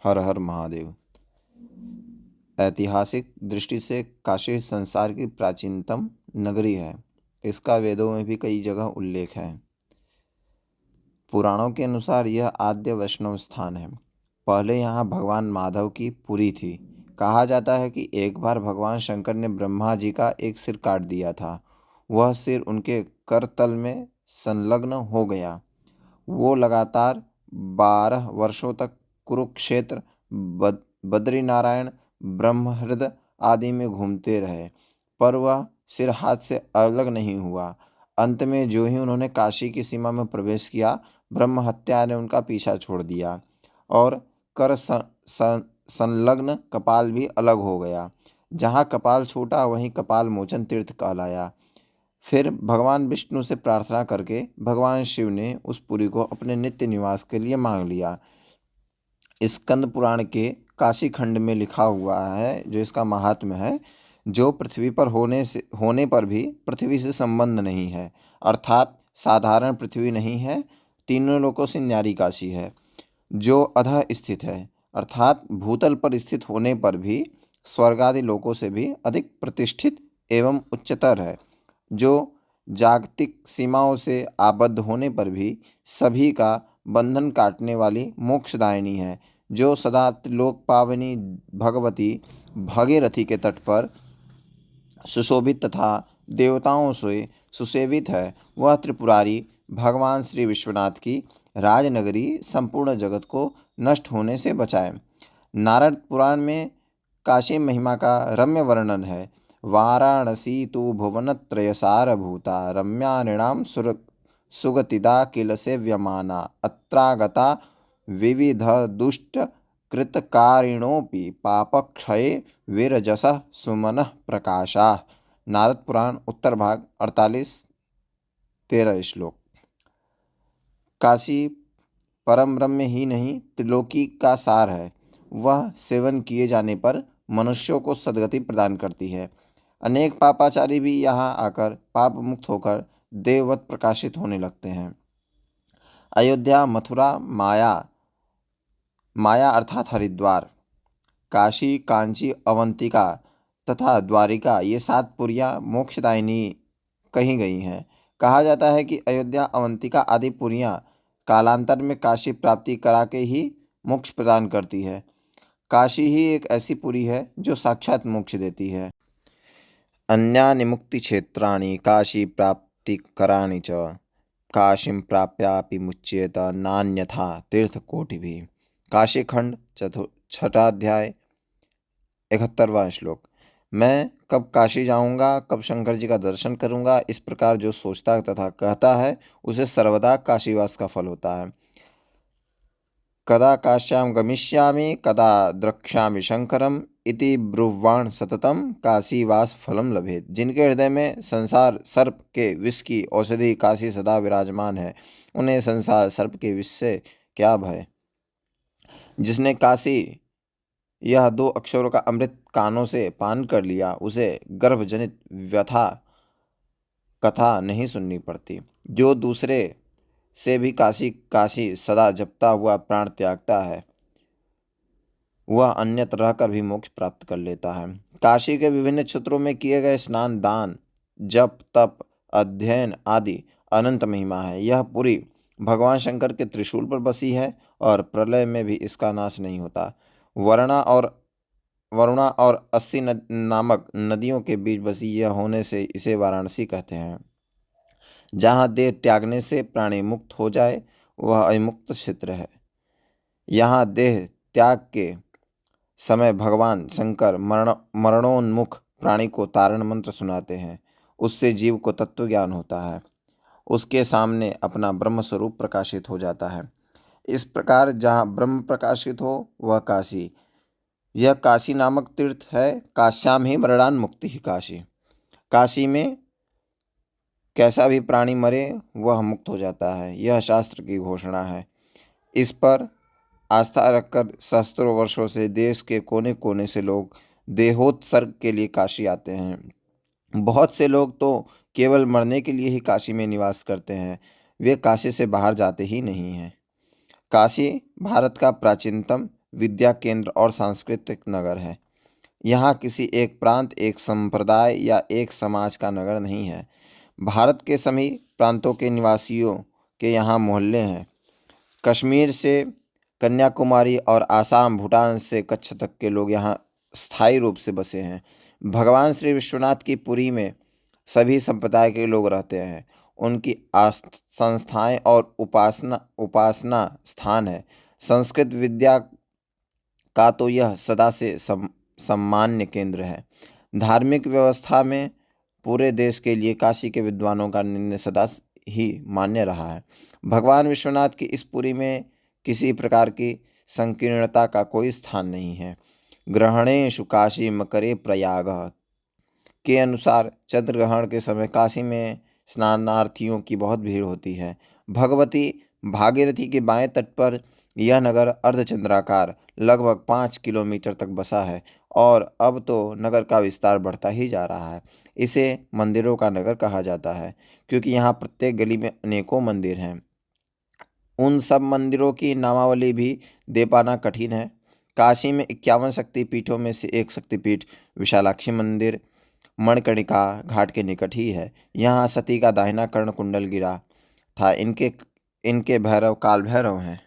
हर हर महादेव। ऐतिहासिक दृष्टि से काशी संसार की प्राचीनतम नगरी है। इसका वेदों में भी कई जगह उल्लेख है। पुराणों के अनुसार यह आद्य वैष्णव स्थान है। पहले यहाँ भगवान माधव की पुरी थी। कहा जाता है कि एक बार भगवान शंकर ने ब्रह्मा जी का एक सिर काट दिया था। वह सिर उनके करतल में संलग्न हो गया। वो लगातार 12 वर्षों तक कुरुक्षेत्र, बद्रीनारायण, ब्रह्महृद आदि में घूमते रहे, पर वह सिर हाथ से अलग नहीं हुआ। अंत में जो ही उन्होंने काशी की सीमा में प्रवेश किया, ब्रह्म हत्या ने उनका पीछा छोड़ दिया और कर संलग्न कपाल भी अलग हो गया। जहाँ कपाल छूटा वहीं कपाल मोचन तीर्थ कहलाया। फिर भगवान विष्णु से प्रार्थना करके भगवान शिव ने उस पुरी को अपने नित्य निवास के लिए मांग लिया। स्कंद पुराण के काशी खंड में लिखा हुआ है, जो इसका महात्म्य है, जो पृथ्वी पर होने पर भी पृथ्वी से संबंध नहीं है, अर्थात साधारण पृथ्वी नहीं है, तीनों लोकों से न्यारी काशी है। जो अधः स्थित है, अर्थात भूतल पर स्थित होने पर भी स्वर्गादि लोकों से भी अधिक प्रतिष्ठित एवं उच्चतर है। जो जागतिक सीमाओं से आबद्ध होने पर भी सभी का बंधन काटने वाली मोक्षदायिनी है। जो सदा त्रिलोक पावनी भगवती भागीरथी के तट पर सुशोभित तथा देवताओं से सुसेवित है। वह त्रिपुरारी भगवान श्री विश्वनाथ की राजनगरी संपूर्ण जगत को नष्ट होने से बचाए। नारद पुराण में काशी महिमा का रम्य वर्णन है। वाराणसी तु भुवनत्रयसारभूता रम्या नृणां सुगतिदा किल सेव्यमाना अत्रागता विविध दुष्ट कृतकारिणोपि पापक्षये वीरजसः सुमनः प्रकाशाः। नारद पुराण उत्तर भाग 48-13 श्लोक। काशी परम ब्रह्म ही नहीं, त्रिलोकी का सार है। वह सेवन किए जाने पर मनुष्यों को सद्गति प्रदान करती है। अनेक पापाचारी भी यहाँ आकर पाप मुक्त होकर देववत प्रकाशित होने लगते हैं। अयोध्या, मथुरा, माया अर्थात हरिद्वार, काशी, कांची, अवंतिका तथा द्वारिका, ये 7 पुरियाँ मोक्षदायिनी कही गई हैं। कहा जाता है कि अयोध्या, अवंतिका आदि पुरियाँ कालांतर में काशी प्राप्ति करा के ही मोक्ष प्रदान करती है। काशी ही एक ऐसी पुरी है जो साक्षात मोक्ष देती है। अन्यानि मुक्ति क्षेत्राणि काशी प्राप्तिकराणि च काशीं प्राप्यापि मुच्येत नान्यथा तीर्थकोटिभिः। काशी खंड छठा अध्याय 71वां श्लोक। मैं कब काशी जाऊंगा, कब शंकर जी का दर्शन करूंगा, इस प्रकार जो सोचता तथा कहता है उसे सर्वदा काशीवास का फल होता है। कदा काश्यां गमिष्यामि कदा द्रक्ष्यामि शंकरम इति ब्रुवाण सततम काशीवास फलम लभेत। जिनके हृदय में संसार सर्प के विष की औषधि काशी सदा विराजमान है, उन्हें संसार सर्प के विष से क्या भय। जिसने काशी यह 2 अक्षरों का अमृत कानों से पान कर लिया, उसे गर्भजनित व्यथा कथा नहीं सुननी पड़ती। जो दूसरे से भी काशी काशी सदा जपता हुआ प्राण त्यागता है, वह अन्यत्र रहकर भी मोक्ष प्राप्त कर लेता है। काशी के विभिन्न क्षेत्रों में किए गए स्नान, दान, जप, तप, अध्ययन आदि अनंत महिमा है। यह पुरी भगवान शंकर के त्रिशूल पर बसी है और प्रलय में भी इसका नाश नहीं होता। वरुणा और 80 नामक नदियों के बीच बसी यह होने से इसे वाराणसी कहते हैं। जहाँ देह त्यागने से प्राणी मुक्त हो जाए, वह अमुक्त क्षेत्र है। यहाँ देह त्याग के समय भगवान शंकर मरणोन्मुख प्राणी को तारण मंत्र सुनाते हैं। उससे जीव को तत्व ज्ञान होता है। उसके सामने अपना ब्रह्म स्वरूप प्रकाशित हो जाता है। इस प्रकार जहाँ ब्रह्म प्रकाशित हो वह काशी। यह काशी नामक तीर्थ है। काश्याम ही मरणान मुक्ति ही काशी। काशी में कैसा भी प्राणी मरे वह मुक्त हो जाता है, यह शास्त्र की घोषणा है। इस पर आस्था रखकर सहस्त्रों वर्षों से देश के कोने कोने से लोग देहोत्सर्ग के लिए काशी आते हैं। बहुत से लोग तो केवल मरने के लिए ही काशी में निवास करते हैं, वे काशी से बाहर जाते ही नहीं हैं। काशी भारत का प्राचीनतम विद्या केंद्र और सांस्कृतिक नगर है। यहाँ किसी एक प्रांत, एक संप्रदाय या एक समाज का नगर नहीं है। भारत के सभी प्रांतों के निवासियों के यहाँ मोहल्ले हैं। कश्मीर से कन्याकुमारी और आसाम, भूटान से कच्छ तक के लोग यहाँ स्थायी रूप से बसे हैं। भगवान श्री विश्वनाथ की पुरी में सभी संप्रदाय के लोग रहते हैं। उनकी संस्थाएं और उपासना उपासना स्थान है। संस्कृत विद्या का तो यह सदा से सम्मान्य केंद्र है। धार्मिक व्यवस्था में पूरे देश के लिए काशी के विद्वानों का निर्णय सदा ही मान्य रहा है। भगवान विश्वनाथ की इस पुरी में किसी प्रकार की संकीर्णता का कोई स्थान नहीं है। ग्रहणेषु काशी मकरे प्रयाग के अनुसार चंद्रग्रहण के समय काशी में स्नानार्थियों की बहुत भीड़ होती है। भगवती भागीरथी के बाएं तट पर यह नगर अर्धचंद्राकार लगभग 5 किलोमीटर तक बसा है और अब तो नगर का विस्तार बढ़ता ही जा रहा है। इसे मंदिरों का नगर कहा जाता है क्योंकि यहाँ प्रत्येक गली में अनेकों मंदिर हैं। उन सब मंदिरों की नामावली भी दे पाना कठिन है। काशी में 51 शक्तिपीठों में से एक शक्तिपीठ विशालाक्षी मंदिर मणिकर्णिका घाट के निकट ही है। यहाँ सती का दाहिना कर्ण कुंडल गिरा था। इनके इनके भैरव काल भैरव हैं।